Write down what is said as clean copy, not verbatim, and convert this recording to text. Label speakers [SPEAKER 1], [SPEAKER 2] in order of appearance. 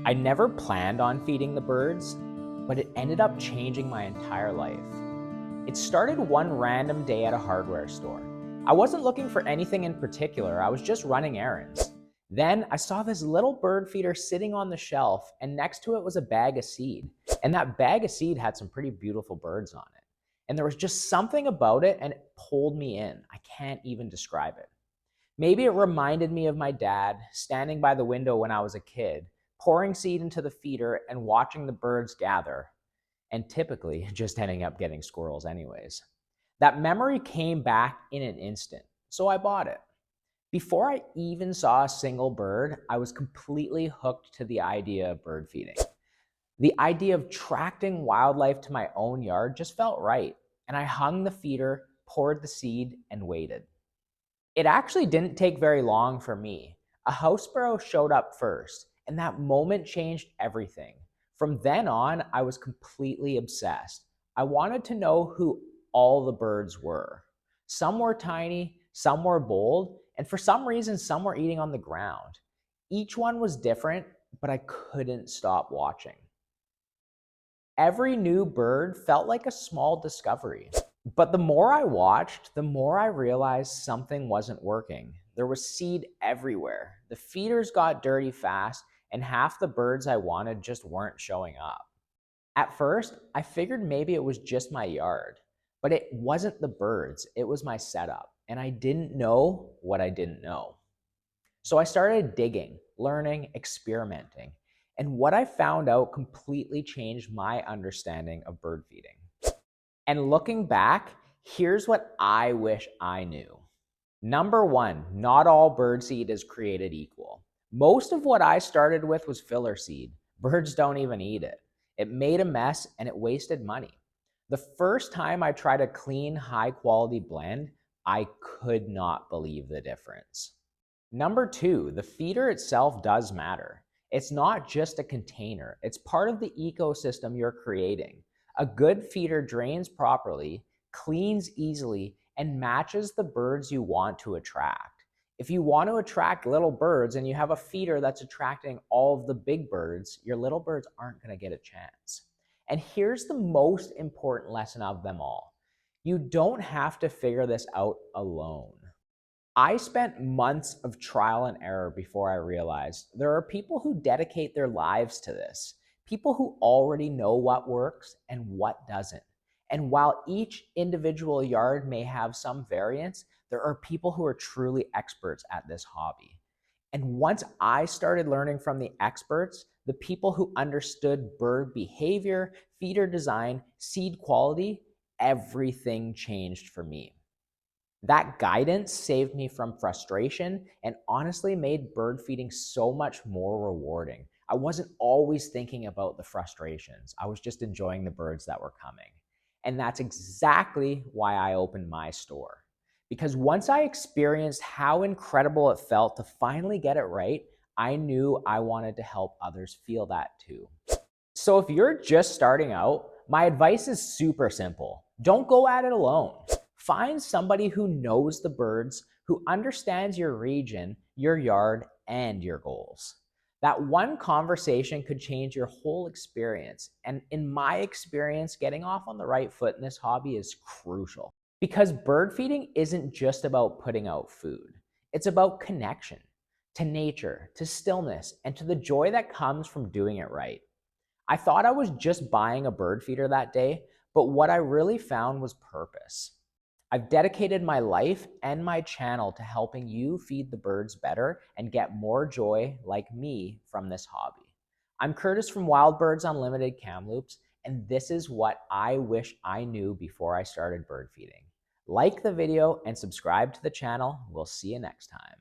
[SPEAKER 1] I never planned on feeding the birds, but it ended up changing my entire life. It started one random day at a hardware store. I wasn't looking for anything in particular, I was just running errands. Then I saw this little bird feeder sitting on the shelf, and next to it was a bag of seed. And that bag of seed had some pretty beautiful birds on it. And there was just something about it, and it pulled me in. I can't even describe it. Maybe it reminded me of my dad standing by the window when I was a kid, pouring seed into the feeder and watching the birds gather, and typically just ending up getting squirrels anyways. That memory came back in an instant, so I bought it. Before I even saw a single bird, I was completely hooked to the idea of bird feeding. The idea of attracting wildlife to my own yard just felt right, and I hung the feeder, poured the seed, and waited. It actually didn't take very long for me. A house sparrow showed up first, and that moment changed everything. From then on, I was completely obsessed. I wanted to know who all the birds were. Some were tiny, some were bold, and for some reason, some were eating on the ground. Each one was different, but I couldn't stop watching. Every new bird felt like a small discovery. But the more I watched, the more I realized something wasn't working. There was seed everywhere. The feeders got dirty fast, and half the birds I wanted just weren't showing up. At first, I figured maybe it was just my yard, but it wasn't the birds, it was my setup, and I didn't know what I didn't know. So I started digging, learning, experimenting, and what I found out completely changed my understanding of bird feeding. And looking back, here's what I wish I knew. Number one, not all birdseed is created equal. Most of what I started with was filler seed. Birds don't even eat it. It made a mess and it wasted money. The first time I tried a clean, high quality blend, I could not believe the difference. Number two, the feeder itself does matter. It's not just a container, it's part of the ecosystem you're creating. A good feeder drains properly, cleans easily, and matches the birds you want to attract. If you want to attract little birds and you have a feeder that's attracting all of the big birds, your little birds aren't going to get a chance. And here's the most important lesson of them all. You don't have to figure this out alone. I spent months of trial and error before I realized there are people who dedicate their lives to this, people who already know what works and what doesn't. And while each individual yard may have some variance, there are people who are truly experts at this hobby. And once I started learning from the experts, the people who understood bird behavior, feeder design, seed quality, everything changed for me. That guidance saved me from frustration and honestly made bird feeding so much more rewarding. I wasn't always thinking about the frustrations. I was just enjoying the birds that were coming. And that's exactly why I opened my store. Because once I experienced how incredible it felt to finally get it right, I knew I wanted to help others feel that too. So if you're just starting out, my advice is super simple. Don't go at it alone. Find somebody who knows the birds, who understands your region, your yard, and your goals. That one conversation could change your whole experience. And in my experience, getting off on the right foot in this hobby is crucial. Because bird feeding isn't just about putting out food. It's about connection to nature, to stillness, and to the joy that comes from doing it right. I thought I was just buying a bird feeder that day, but what I really found was purpose. I've dedicated my life and my channel to helping you feed the birds better and get more joy like me from this hobby. I'm Curtis from Wild Birds Unlimited Kamloops, and this is what I wish I knew before I started bird feeding. Like the video and subscribe to the channel. We'll see you next time.